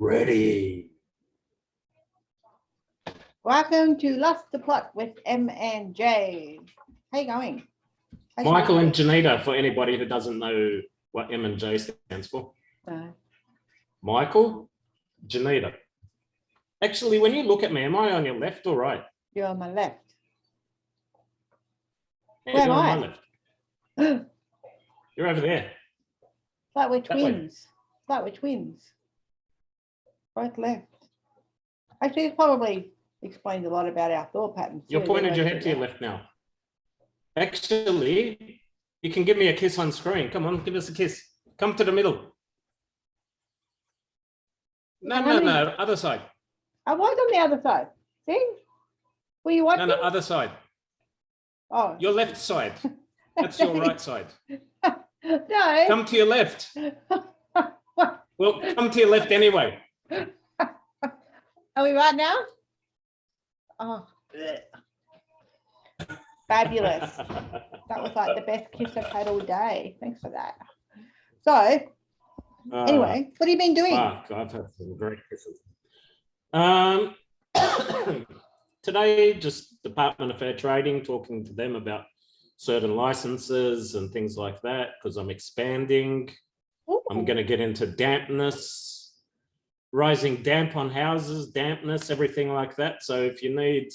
Ready. Welcome to Lost the Plot with M and J. How you going? How's Michael your and Johnita, for anybody who doesn't know what M and J stands for. No. Michael, Johnita. Actually, when you look at me, am I on your left or right? You're on my left. Yeah, Where you're am on I? my left. You're over there. Like we're That way. twins. Like we're twins. Both left. Actually, it probably explains a lot about our thought patterns. You too. pointed your They're head to your both left now. Actually, you can give me a kiss on screen. Come on, give us a kiss. Come to the middle. No, other side. I was on the other side. See? Were you watching? No, other side. Oh. Your left side. That's your right side. No. Come to your left. Well, come to your left anyway. Are we right now? Oh. Fabulous. That was like the best kiss I've had all day. Thanks for that. So, anyway, what have you been doing? Fuck, I've had some great kisses. Today, just Department of Fair Trading, talking to them about certain licenses and things like that, because I'm expanding. Ooh. I'm going to get into dampness, rising damp on houses, dampness, everything like that. So if you need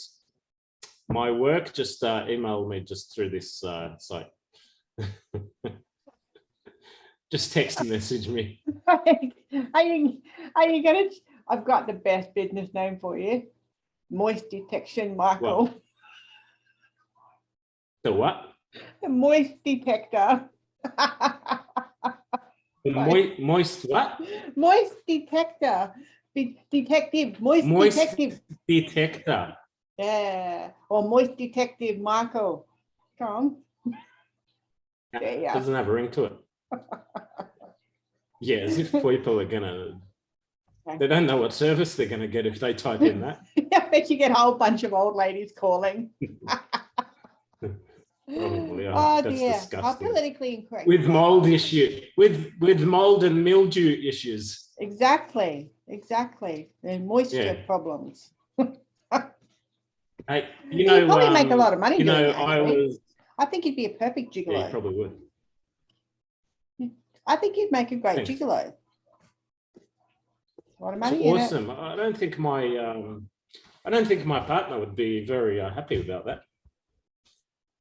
my work, just email me just through this site. Just text and message me. Are you gonna? I've got the best business name for you. Moist Detection, Michael. What? The what? The moist detector. The moist what? Moist detector. Detective. Moist detective. Detector. Yeah. Or moist detective, Michael. Come on. Yeah. Doesn't have a ring to it. Yeah, as if people are gonna. They don't know what service they're gonna get if they type in that. I bet you get a whole bunch of old ladies calling. Probably. Oh That's dear. disgusting. Politically incorrect. With mold issue, with mold and mildew issues. Exactly. And moisture problems. Hey, You'd probably make a lot of money. You know, doing that, I I think you'd be a perfect gigolo. Yeah, you probably would. I think you'd make a great Thanks. gigolo. A lot of It's money in it. awesome. I don't think my partner would be very happy about that.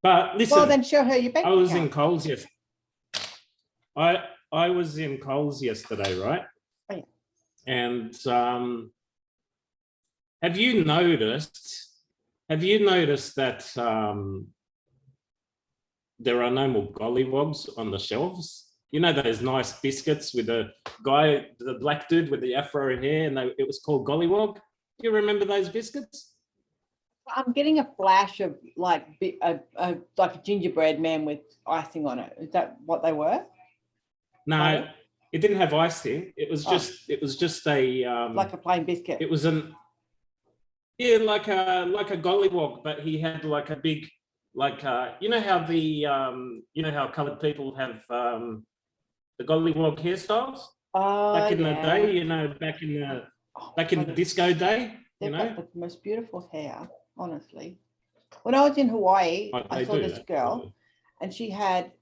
But listen, Well, then show her your bank I was account. in Coles yesterday. I was in Coles yesterday, right? Oh, yeah. And have you noticed that there are no more gollywogs on the shelves? You know those nice biscuits with the guy, the black dude with the afro hair, and it was called gollywog. Do you remember those biscuits? I'm getting a flash of like a gingerbread man with icing on it. Is that what they were? No, it didn't have icing. It was just a like a plain biscuit. It was like a gollywog, but he had like a big, you know how how coloured people have the gollywog hairstyles back in the day, back in the disco day, They've got the most beautiful hair, honestly. When I was in Hawaii, I saw this girl and she had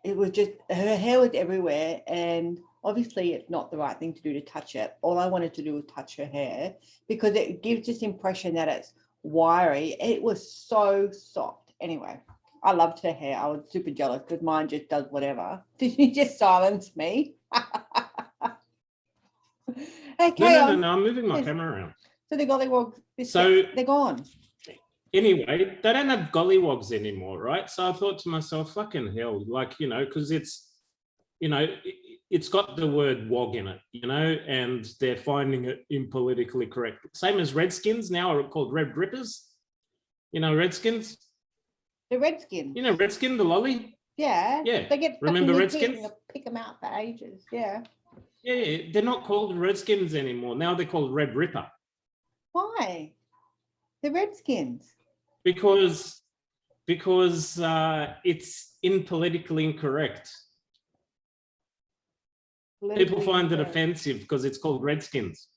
it was just, her hair was everywhere, and obviously it's not the right thing to do to touch it. All I wanted to do was touch her hair because it gives this impression that it's wiry. It was so soft. Anyway, I loved her hair. I was super jealous because mine just does whatever. Did you just silence me? Okay. No, I'm moving my camera around. So the gollywog biscuits, So they're gone. Anyway, they don't have gollywogs anymore, right? So I thought to myself, fucking hell, because it's got the word wog in it, and they're finding it impolitically correct. Same as Redskins now are called Red Rippers. Redskins? The Redskins. Redskin, the lolly? Yeah. Yeah. They get Remember Redskins? Pick them out for ages. Yeah. Yeah, they're not called Redskins anymore. Now they're called Red Ripper. Why? The Redskins. Because it's impolitically incorrect. People find it offensive because it's called Redskins.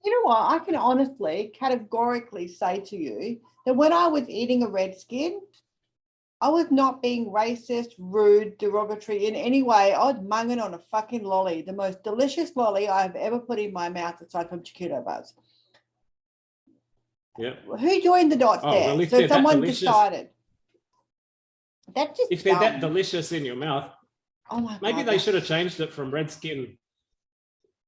You know what? I can honestly, categorically say to you that when I was eating a Redskin, I was not being racist, rude, derogatory in any way. I was munging on a fucking lolly, the most delicious lolly I've ever put in my mouth aside from Chiquito Buzz. Yeah. Who joined the dots there? Well, so someone decided. That just if they're that delicious in your mouth, oh my maybe God, they should have changed it from Redskin.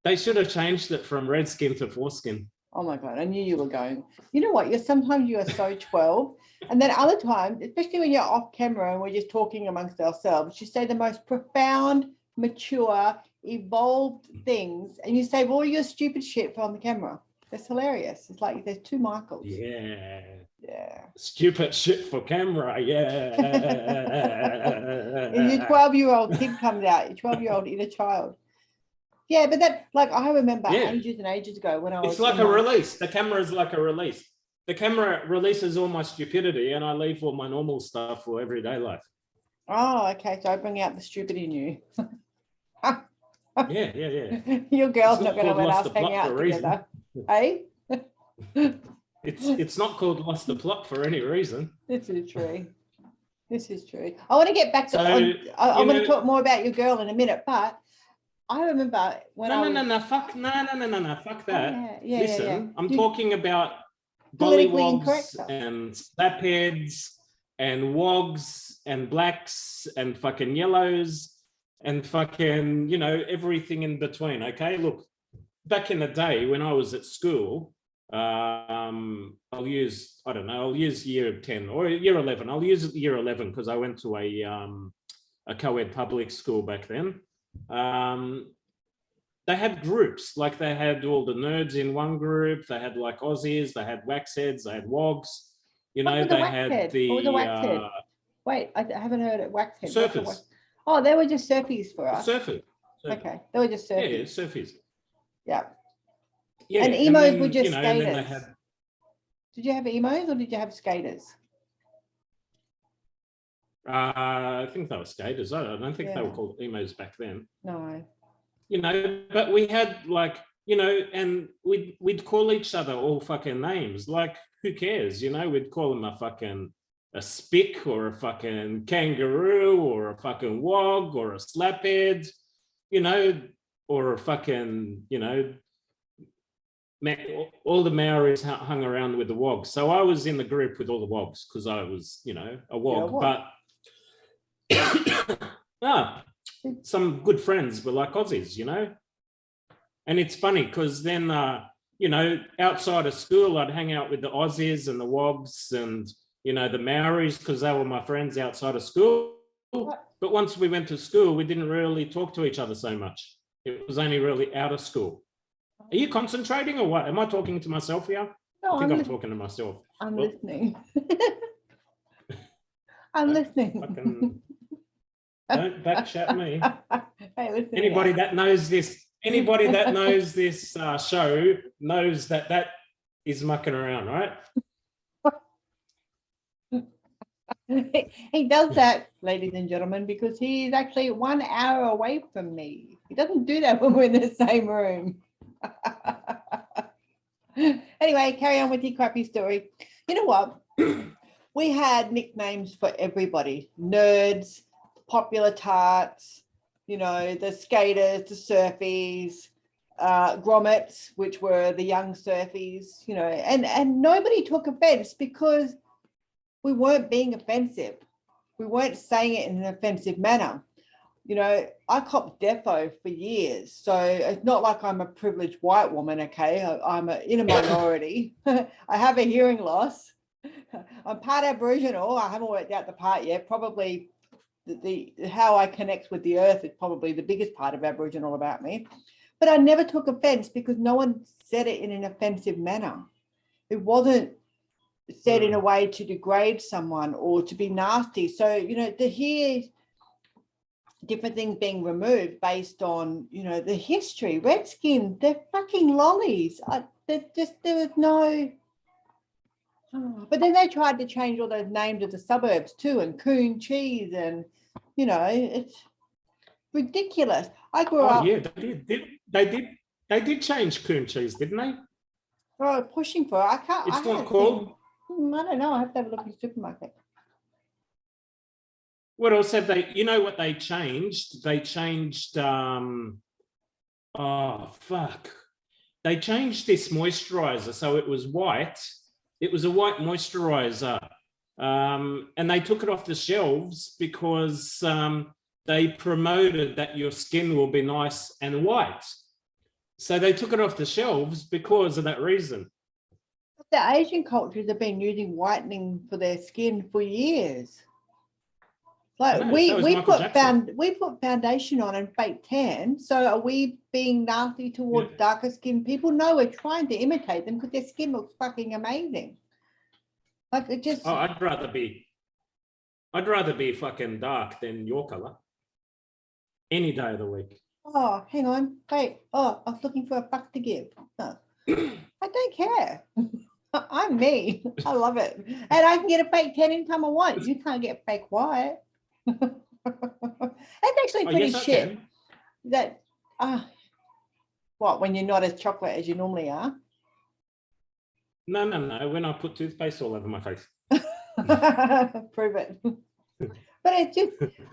They should have changed it from Redskin to Foreskin. Oh my God, I knew you were going. You know what? Sometimes you are so 12. And then other times, especially when you're off camera and we're just talking amongst ourselves, you say the most profound, mature, evolved things. And you say all your stupid shit on the camera. That's hilarious. It's like there's two Michaels. Yeah. Yeah. Stupid shit for camera. Yeah. And your 12-year-old kid comes out, your 12-year-old inner child. Yeah, but that, like, I remember ages and ages ago when I was. It's like a release. The camera is like a release. The camera releases all my stupidity and I leave all my normal stuff for everyday life. Oh, okay. So I bring out the stupid in you. Yeah. Your girl's not going to let us hang out together. Hey? It's not called lost the plot for any reason. This is true. This is true. I want to get back to. I want to talk more about your girl in a minute, but I remember when fuck that. Listen, I'm talking about gollywoogs and slapheads and wogs and blacks and fucking yellows and fucking, everything in between. Okay, look, back in the day when I was at school, I'll use year 10 or year 11. I'll use year 11 because I went to a co-ed public school back then. They had groups, like they had all the nerds in one group, they had like Aussies, they had waxheads, they had wogs, they had the what was a waxhead? Wait, I haven't heard it. Waxhead. Surfers. Oh, they were just surfies for us. Surfers. Okay, they were just surfies. Yeah, surfies. Yeah. And emos were just skaters. Did you have emos or did you have skaters? I think they were skaters. I don't think they were called emos back then. No. But we had like, and we'd call each other all fucking names. Like, who cares? We'd call them a spick or a fucking kangaroo or a fucking wog or a slaphead, or a fucking, all the Maoris hung around with the wogs. So I was in the group with all the wogs because I was, a wog. But some good friends were like Aussies, and it's funny because then, outside of school, I'd hang out with the Aussies and the wogs and, the Maoris because they were my friends outside of school. But once we went to school, we didn't really talk to each other so much. It was only really out of school. Are you concentrating or what? Am I talking to myself here? No, I think I'm talking to myself. I'm listening. I'm listening. Don't backchat me. Hey, listen. Anybody that knows this show knows that is mucking around, right? He does that, ladies and gentlemen, because he is actually 1 hour away from me. He doesn't do that when we're in the same room. Anyway, carry on with your crappy story. You know what? We had nicknames for everybody. Nerds, popular tarts, the skaters, the surfies, grommets, which were the young surfies, and nobody took offense because we weren't being offensive. We weren't saying it in an offensive manner. I copped defo for years, so it's not like I'm a privileged white woman, okay? I'm in a minority. I have a hearing loss. I'm part Aboriginal. I haven't worked out the part yet. Probably the how I connect with the earth is probably the biggest part of Aboriginal about me. But I never took offense because no one said it in an offensive manner. It wasn't said in a way to degrade someone or to be nasty. So, to hear different things being removed based on, the history, Redskins, they're fucking lollies. There was no... But then they tried to change all those names of the suburbs too, and coon cheese, and it ridiculous. I grew Oh up. yeah, they did change cream cheese, didn't they? Oh, pushing for it. I can't. It's I not haven't called. seen, I don't know. I have to have a look in the supermarket. What else have they? You know what they changed? They changed. Oh fuck! They changed this moisturizer, so it was white. It was a white moisturizer, and they took it off the shelves because they promoted that your skin will be nice and white. So they took it off the shelves because of that reason. The Asian cultures have been using whitening for their skin for years. Like we put foundation on and fake tan. So are we being nasty towards darker skinned people? No, we're trying to imitate them because their skin looks fucking amazing. Like it just. Oh, I'd rather be fucking dark than your color. Any day of the week. Oh, hang on. Wait. Oh, I was looking for a fuck to give. No. I don't care. I'm me. I love it. And I can get a fake tan anytime I want. You can't get fake white. That's actually pretty shit. That what, when you're not as chocolate as you normally are? No. When I put toothpaste all over my face. Prove it. But it's just,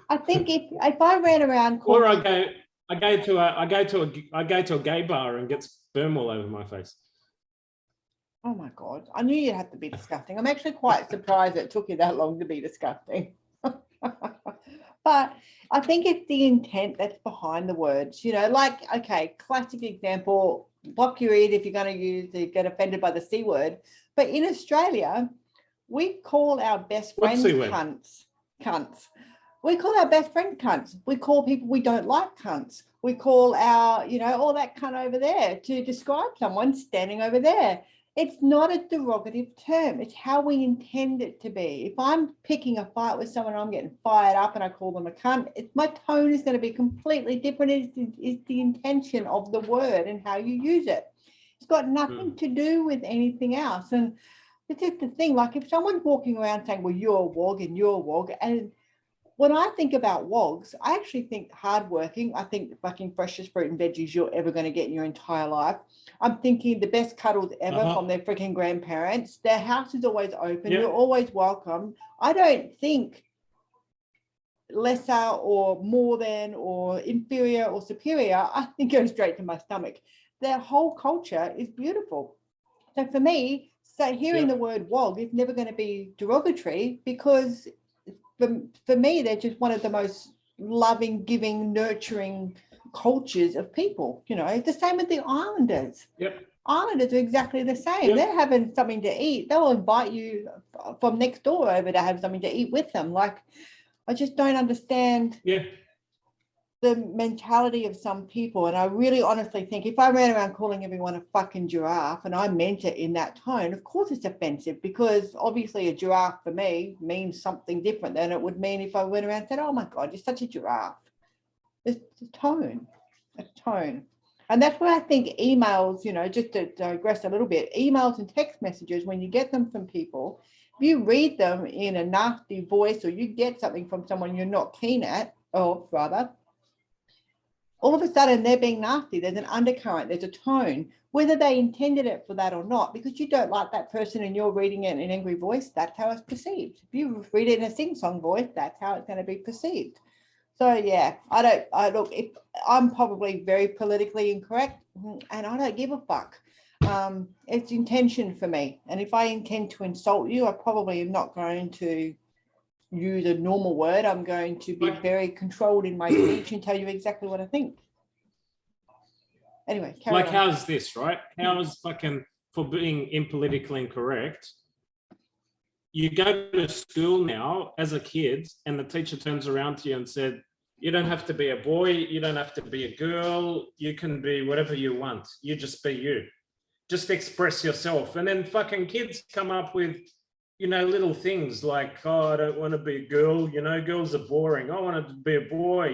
I think if I ran around or I go to a gay bar and get sperm all over my face. Oh my God. I knew you'd have to be disgusting. I'm actually quite surprised it took you that long to be disgusting. But I think it's the intent that's behind the words, like, okay, classic example, block your ear if you're going to get offended by the C word. But in Australia, we call our best friends cunts. We call our best friend cunts. We call people we don't like cunts. We call our, all that cunt over there to describe someone standing over there. It's not a derogative term. It's how we intend it to be. If I'm picking a fight with someone, I'm getting fired up and I call them a cunt, my tone is going to be completely different. It's the intention of the word and how you use it. It's got nothing to do with anything else. And it's just the thing, like if someone's walking around saying, well, you're a wog and you're a wog, and when I think about wogs, I actually think hardworking. I think the fucking freshest fruit and veggies you're ever going to get in your entire life. I'm thinking the best cuddles ever from their freaking grandparents. Their house is always open. You're always welcome. I don't think lesser or more than or inferior or superior. I think goes straight to my stomach. Their whole culture is beautiful. So for me, hearing the word wog is never going to be derogatory because for me, they're just one of the most loving, giving, nurturing cultures of people. The same with the Islanders. Islanders are exactly the same. They're having something to eat. They'll invite you from next door over to have something to eat with them. Like, I just don't understand the mentality of some people. And I really honestly think if I ran around calling everyone a fucking giraffe and I meant it in that tone, of course it's offensive because obviously a giraffe for me means something different than it would mean if I went around and said, oh my God, you're such a giraffe. It's a tone. And that's why I think emails, just to digress a little bit, emails and text messages, when you get them from people, if you read them in a nasty voice or you get something from someone you're not keen at, or rather, all of a sudden they're being nasty. There's an undercurrent, there's a tone, whether they intended it for that or not, because you don't like that person and you're reading it in an angry voice, that's how it's perceived. If you read it in a sing-song voice, that's how it's going to be perceived. So yeah, I'm probably very politically incorrect and I don't give a fuck. It's intention for me. And if I intend to insult you, I probably am not going to use a normal word. I'm going to be very controlled in my speech and tell you exactly what I think. Anyway, carry on. How's this, right? How's fucking, for being impolitically incorrect, you go to school now as a kid and the teacher turns around to you and said, you don't have to be a boy, you don't have to be a girl, you can be whatever you want. You just be you. Just express yourself. And then fucking kids come up with, little things like, oh, I don't want to be a girl, girls are boring. I want to be a boy,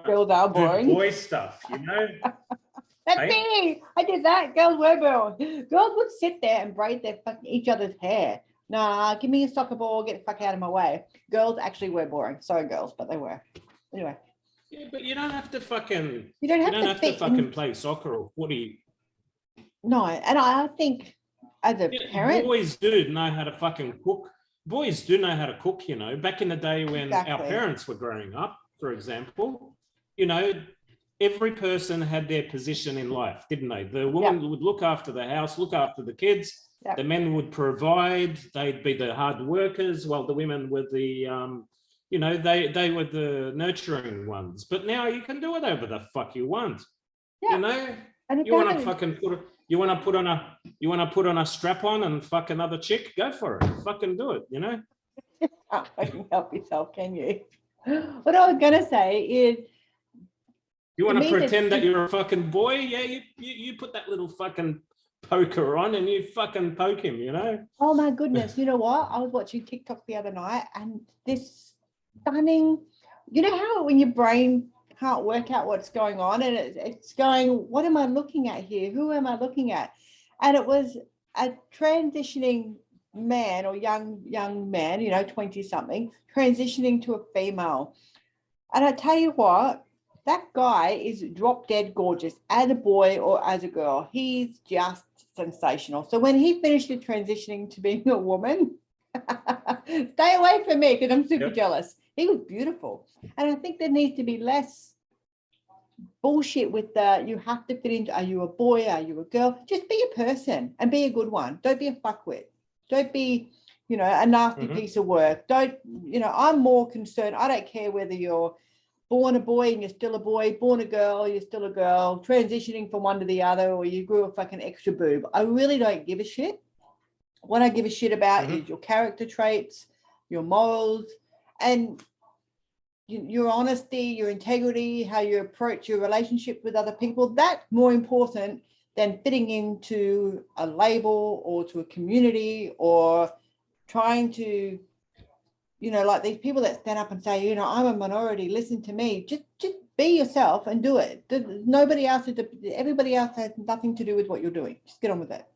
Girls are boring. Boy stuff, That's me. I did that. Girls were boring. Girls would sit there and braid their fucking each other's hair. Nah, give me a soccer ball, get the fuck out of my way. Girls actually were boring. Sorry, girls, but they were. Anyway. Yeah, but you don't have to fucking. You don't have to fucking play soccer or footy. No, and I think as a parent, boys do know how to fucking cook. Boys do know how to cook. You know, back in the day when our parents were growing up, for example, you know, every person had their position in life, didn't they? The woman would look after the house, look after the kids. The men would provide. They'd be the hard workers, while the women were the, you know, they were the nurturing ones. But now you can do whatever the fuck you want. You know, you want to fucking you want to put on a strap on and fuck another chick? Go for it. Fucking do it. You know. Can't fucking help yourself, can you? What I was gonna say is, you want to pretend that you're a fucking boy? Yeah, you put that little fucking poker on and you fucking poke him, you know? Oh my goodness. You know what? I was watching TikTok the other night and this stunning, you know how when your brain can't work out what's going on and it's going, what am I looking at here? Who am I looking at? And it was a transitioning man or young man, you know, 20 something, transitioning to a female. And I tell you what, that guy is drop dead gorgeous as a boy or as a girl. He's just sensational. So when he finished transitioning to being a woman, stay away from me because I'm super jealous. He was beautiful. And I think there needs to be less bullshit with you have to fit into, are you a boy? Are you a girl? Just be a person and be a good one. Don't be a fuckwit. Don't be, you know, a nasty piece of work. Don't, you know, I'm more concerned. I don't care whether you're born a boy and you're still a boy, born a girl, you're still a girl, transitioning from one to the other, or you grew a fucking extra boob. I really don't give a shit. What I give a shit about is your character traits, your morals, and your honesty, your integrity, how you approach your relationship with other people. That's more important than fitting into a label or to a community or trying to, you know, like these people that stand up and say, you know, I'm a minority, listen to me. Just be yourself and do it. Nobody else, everybody else has nothing to do with what you're doing. Just get on with it.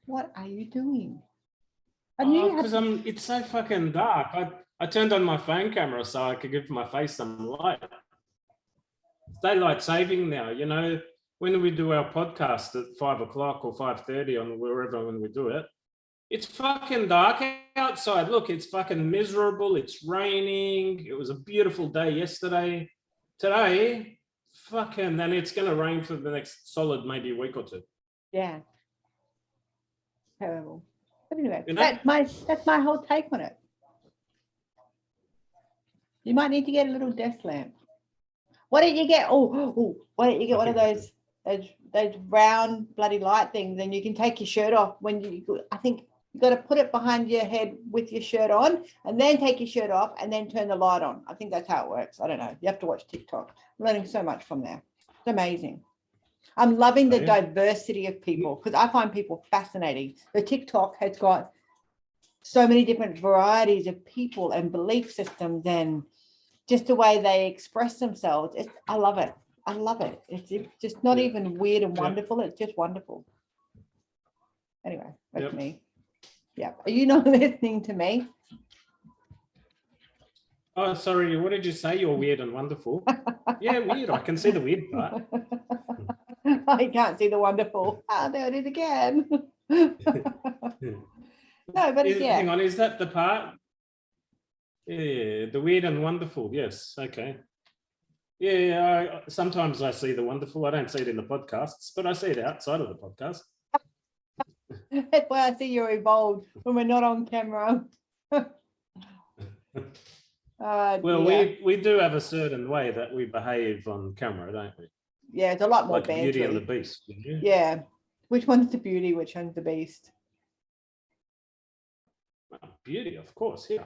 What are you doing? Because it's so fucking dark. I turned on my phone camera so I could give my face some light. It's daylight saving now, you know. When we do our podcast at 5 o'clock or 5:30 on wherever when we do it, it's fucking dark outside. Look, it's fucking miserable. It's raining. It was a beautiful day yesterday. Today, fucking, and it's going to rain for the next solid maybe week or two. Yeah. Terrible. But anyway, you know? that's my whole take on it. You might need to get a little desk lamp. Why don't you get? Why don't you get one of those round bloody light things, and you can take your shirt off when you. I think you got to put it behind your head with your shirt on, and then take your shirt off, and then turn the light on. I think that's how it works. I don't know. You have to watch TikTok. I'm learning so much from there. It's amazing. I'm loving the diversity of people because I find people fascinating. The TikTok has got so many different varieties of people and belief systems and just the way they express themselves. I love it. I love it. It's just not even weird and wonderful. It's just wonderful. Anyway, that's me. Yeah. Are you not listening to me? Oh, sorry. What did you say? You're weird and wonderful. Yeah, weird. I can see the weird part. I can't see the wonderful. There it is again. No, but hang on. Is that the part? Yeah, the weird and wonderful. Yes. Okay. Yeah, sometimes I see the wonderful. I don't see it in the podcasts, but I see it outside of the podcast. That's why I see you're evolved when we're not on camera. Well, we do have a certain way that we behave on camera, don't we? Yeah, it's a lot more like Beauty and the Beast. Yeah. Which one's the beauty? Which one's the beast? Beauty, of course. Yeah.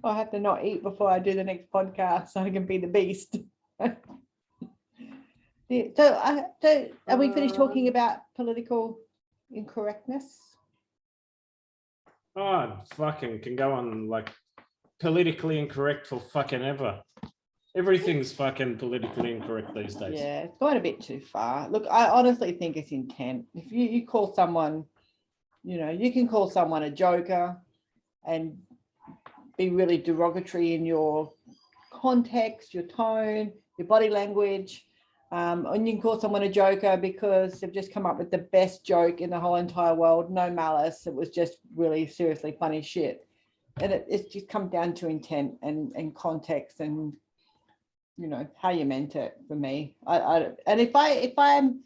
I'll have to not eat before I do the next podcast so I can be the beast. So are we finished talking about political incorrectness? Oh, fucking can go on like politically incorrect for fucking ever. Everything's fucking politically incorrect these days. Yeah, it's going a bit too far. Look, I honestly think it's intent. If you call someone, you can call someone a joker and be really derogatory in your context, your tone, your body language. And you can call someone a joker because they've just come up with the best joke in the whole entire world. No malice. It was just really seriously funny shit. And it's just come down to intent and context and, how you meant it for me. And if I'm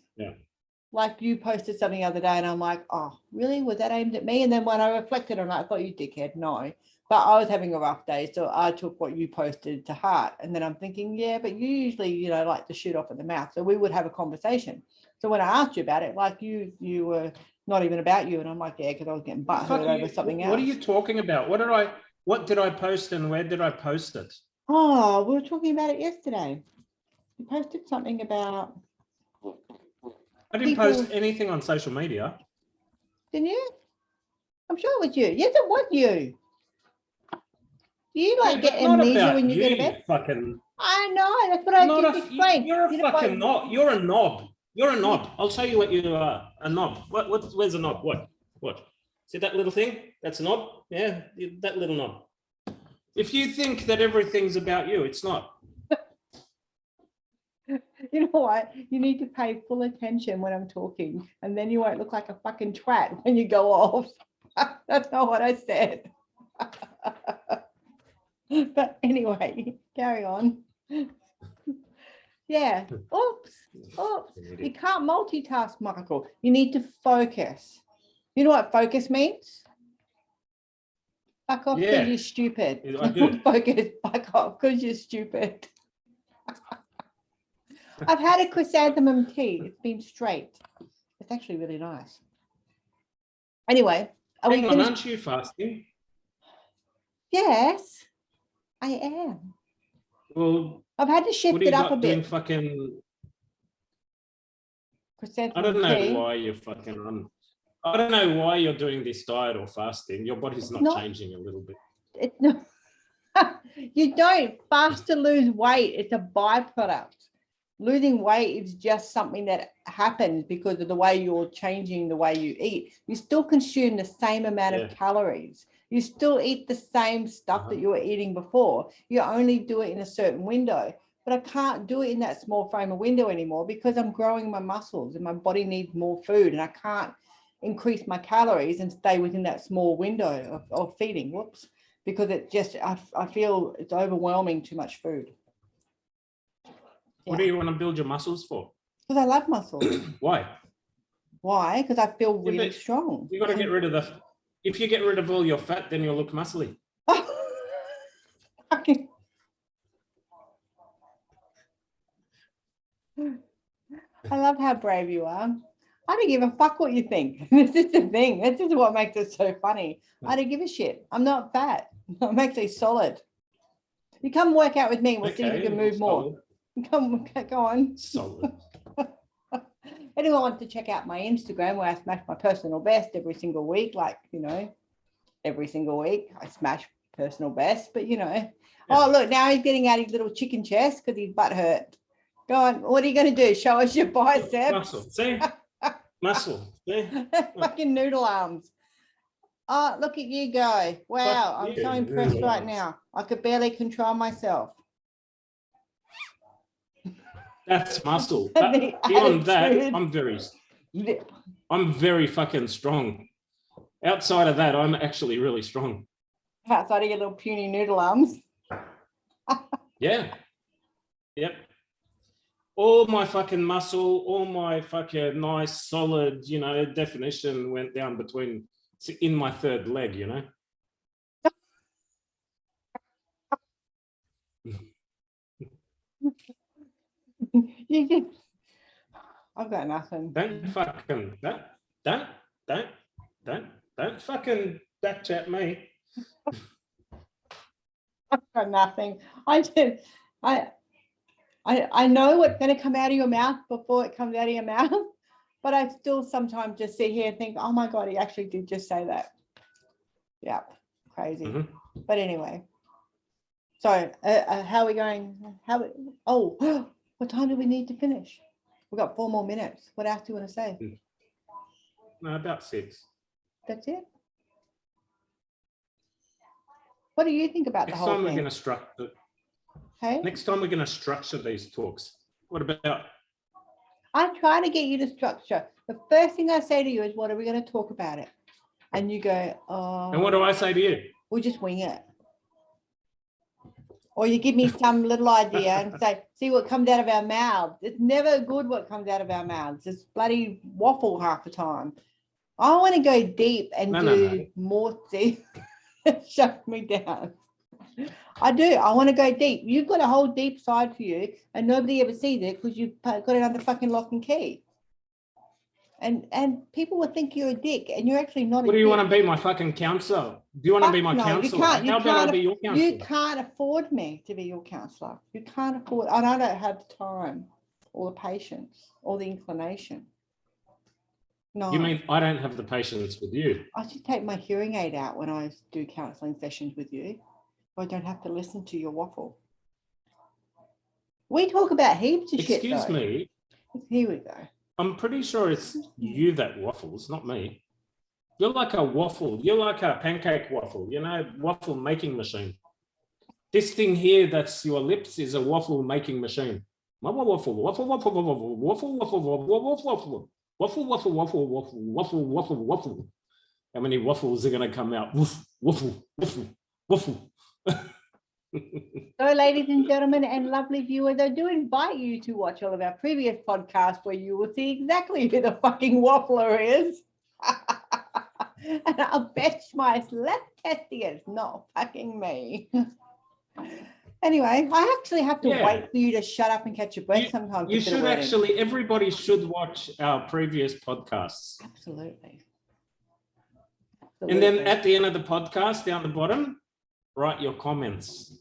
like you posted something the other day and I'm like, oh, really? Was that aimed at me? And then when I reflected on it, I thought, you dickhead, no. But I was having a rough day, so I took what you posted to heart. And then I'm thinking, yeah, but you usually, like to shoot off at the mouth. So we would have a conversation. So when I asked you about it, like you were not even about you. And I'm like, yeah, because I was getting butthurt over something else. What are you talking about? What did I post and where did I post it? Oh, we were talking about it yesterday. You posted something about... I didn't post anything on social media. Didn't you? I'm sure it was you. Yes, it was you. Do you get amnesia when you go to bed? Fucking... I know, that's what I just explained. You're a fucking knob. You're a knob. You're a knob. I'll show you what you are. A knob. Where's a knob? What? See that little thing? That's a knob? Yeah, that little knob. If you think that everything's about you, it's not. You know what? You need to pay full attention when I'm talking, and then you won't look like a fucking twat when you go off. That's not what I said. But anyway, carry on. Yeah. Oops. You can't multitask, Michael. You need to focus. You know what focus means? Fuck off because you're stupid. I do. Focus, fuck off because you're stupid. I've had a chrysanthemum tea. It's been straight. It's actually really nice. Anyway. Aren't you fasting? Yes, I am. Well, I've had to shift it up a bit. Fucking... Chrysanthemum I don't know tea. why you're fucking on. I don't know why you're doing this diet or fasting. Your body's not changing a little bit. You don't fast to lose weight. It's a byproduct. Losing weight is just something that happens because of the way you're changing the way you eat. You still consume the same amount of calories. You still eat the same stuff that you were eating before. You only do it in a certain window. But I can't do it in that small frame of window anymore because I'm growing my muscles and my body needs more food, and I can't increase my calories and stay within that small window of feeding. Whoops. Because it just, I feel it's overwhelming too much food. What do you want to build your muscles for? Because I love muscles. Why? Why? Because I feel really strong. You got to get rid of if you get rid of all your fat, then you'll look muscly. Okay. I love how brave you are. I don't give a fuck what you think. This is the thing. This is what makes it so funny. I don't give a shit. I'm not fat. I'm actually solid. You come work out with me. We'll see if you can move more. Go on. Solid. Anyone wants to check out my Instagram where I smash my personal best every single week, every single week I smash personal best, but oh, look, now he's getting out his little chicken chest because his butt hurt. Go on. What are you going to do? Show us your biceps? Muscle. See? Muscle. See? Fucking noodle arms. Oh, look at you go. Wow. I'm so impressed right now. I could barely control myself. That's muscle. Beyond that, I'm very fucking strong. Outside of that, I'm actually really strong. Outside of your little puny noodle arms. Yeah. Yep. All my fucking muscle, all my fucking nice, solid, definition went down in my third leg, I've got nothing. Don't fucking backchat me. I've got nothing. I know what's going to come out of your mouth before it comes out of your mouth, but I still sometimes just sit here and think, oh my God, he actually did just say that. Yeah, crazy. But anyway, So how are we going? What time do we need to finish? We've got 4 more minutes. What else do you want to say? No, about 6. That's it. What do you think about Next the whole time we're thing? going to structure. Hey? Next time we're going to structure these talks. What about? I try to get you to structure. The first thing I say to you is, what are we going to talk about it? And you go, oh. And what do I say to you? We'll just wing it. Or you give me some little idea and say, see what comes out of our mouths. It's never good what comes out of our mouths. It's bloody waffle half the time. I want to go deep and do more deep. Shut me down. I do. I want to go deep. You've got a whole deep side for you and nobody ever sees it because you've got it under fucking lock and key. And people will think you're a dick and you're actually not a dick. What do you want to be, my fucking counselor? Do you want to be my counselor? How about I be your counselor? You can't afford me to be your counselor. You can't afford, and I don't have the time or the patience or the inclination. No. You mean I don't have the patience with you? I should take my hearing aid out when I do counselling sessions with you. I don't have to listen to your waffle. We talk about heaps of shit. Excuse me. Here we go. I'm pretty sure it's you that waffles, not me. You're like a waffle. You're like a pancake waffle, waffle making machine. This thing here that's your lips is a waffle making machine. Waffle, waffle, waffle, waffle, waffle, waffle, waffle, waffle, waffle, waffle, waffle, waffle, waffle, waffle, waffle. How many waffles are going to come out? Woof, waffle, waffle, waffle. So, ladies and gentlemen and lovely viewers, I do invite you to watch all of our previous podcasts where you will see exactly who the fucking waffler is. And I'll bet my left testy is not fucking me. Anyway, I actually have to wait for you to shut up and catch your breath sometimes. You should actually, everybody should watch our previous podcasts. Absolutely. And then at the end of the podcast, down the bottom, write your comments.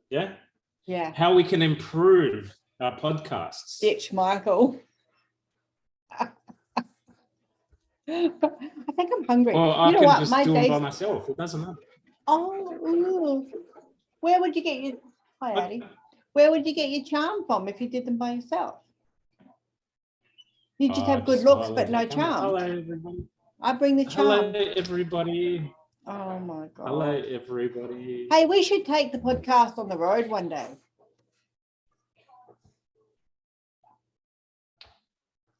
Yeah? Yeah. How we can improve our podcasts. Ditch Michael. I think I'm hungry. Well, I can just do it by myself. It doesn't matter. Oh, where would you get your... Hi, Addie. Where would you get your charm from if you did them by yourself? You just have good looks, but no charm. Hello, everybody. I bring the charm. Hello, everybody. Oh, my God. Hello, everybody. Hey, we should take the podcast on the road one day.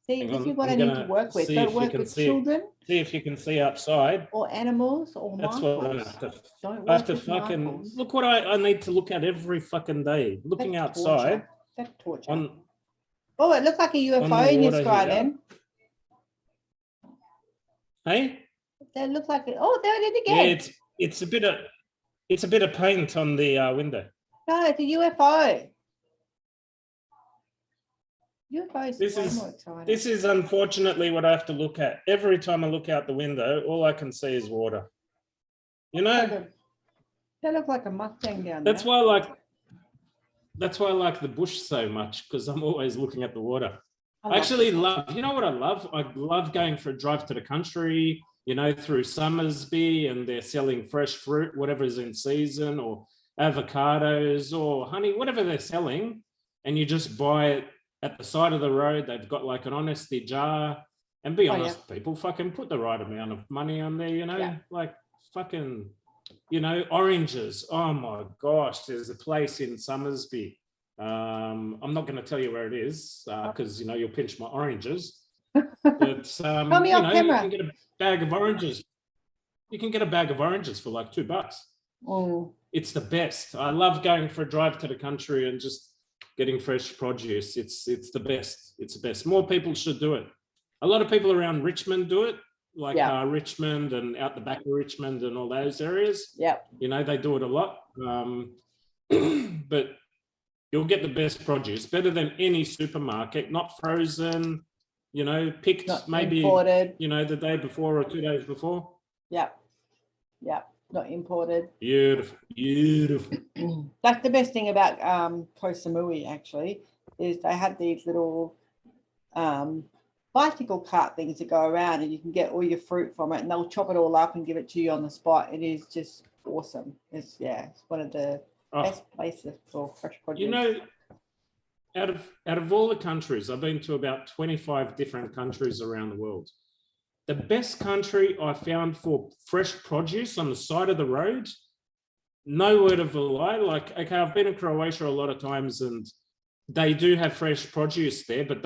See, this is what I need to work with. Don't work with children. See if you can see outside. Or animals or That's Michaels. what I have to. I have to fucking Michaels. Look what I need to look at every fucking day. Looking That's outside. Torture. That's torture. Oh, it looks like a UFO in your sky then. Hey? That looks like it. Oh, there it is again. Yeah, it's a bit of paint on the window. No, it's a UFO. UFO is more exciting. This is unfortunately what I have to look at. Every time I look out the window, all I can see is water. You know? That looks like a Mustang down there. That's why I like the bush so much, because I'm always looking at the water. I actually love, you know what I love? I love going for a drive to the country, through Summersby, and they're selling fresh fruit, whatever's in season, or avocados or honey, whatever they're selling, and you just buy it at the side of the road. They've got like an honesty jar, and be honest, people fucking put the right amount of money on there, like fucking, oranges. Oh my gosh, there's a place in Summersby. I'm not going to tell you where it is because you'll pinch my oranges. But tell me on camera. You can get a bag of oranges. You can get a bag of oranges for like $2. Oh, it's the best. I love going for a drive to the country and just getting fresh produce. It's the best. It's the best. More people should do it. A lot of people around Richmond do it, like Richmond and out the back of Richmond and all those areas. Yeah. They do it a lot. But you'll get the best produce, better than any supermarket, not frozen, picked not maybe, imported. The day before or 2 days before. Yeah. Yeah. Not imported. Beautiful. That's the best thing about Koh Samui, actually, is they have these little bicycle cart things that go around, and you can get all your fruit from it, and they'll chop it all up and give it to you on the spot. It is just awesome. It's one of the best places for fresh produce. You know, out of all the countries, I've been to about 25 different countries around the world. The best country I found for fresh produce on the side of the road, no word of a lie. Like, okay, I've been in Croatia a lot of times and they do have fresh produce there, but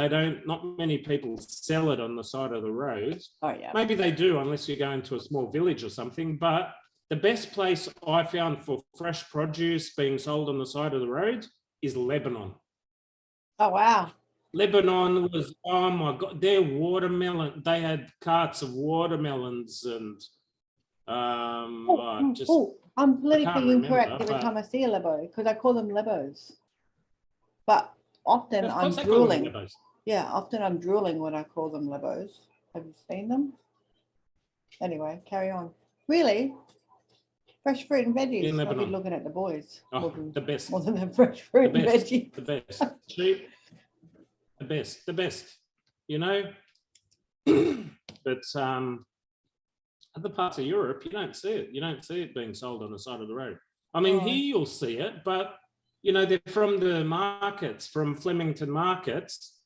not many people sell it on the side of the road. Oh, yeah. Maybe they do, unless you go into a small village or something. But the best place I found for fresh produce being sold on the side of the road is Lebanon. Oh, wow. Lebanon was, oh my God, their watermelon, they had carts of watermelons and I'm politically incorrect every time I see a Lebo, because I call them Lebos. But often I'm drooling. Yeah, often I'm drooling when I call them Lebos. Have you seen them? Anyway, carry on. Really? Fresh fruit and veggies. I'll be looking at the boys. The best. More than the fresh fruit and veggies. The best. Cheap. The best. You know? But other parts of Europe, you don't see it. You don't see it being sold on the side of the road. I mean, here you'll see it, but you know, they're from the markets, from Flemington markets,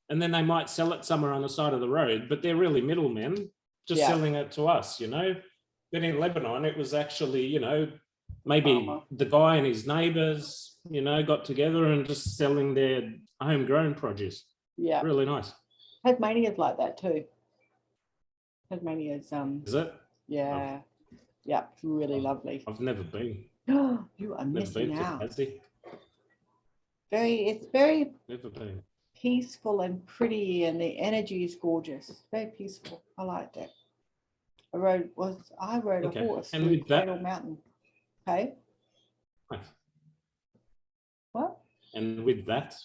and then they might sell it somewhere on the side of the road, but they're really middlemen just selling it to us, you know. But in Lebanon, it was actually, you know, maybe the guy and his neighbors, you know, got together and just selling their homegrown produce. Yeah. Really nice. Tasmania's like that too. Tasmania's Is it? Yeah. Yeah, it's really lovely. I've never been. You are missing out. It's very peaceful and pretty, and the energy is gorgeous. Very peaceful. I liked it. I rode a horse through Cradle Mountain. Okay. Nice. What? And with that?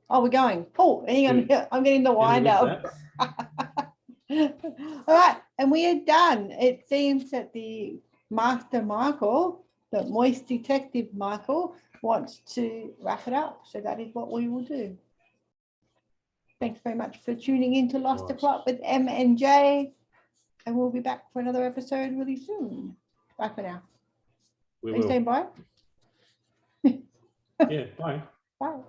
Oh, we're going. Oh, hang on. I'm getting the wind up. All right, and we are done. It seems that the Master Michael, the Moist Detective Michael, wants to wrap it up. So that is what we will do. Thanks very much for tuning in to Lost the Plot with M and J. And we'll be back for another episode really soon. Bye for now. Are you saying bye? Yeah, bye. Bye.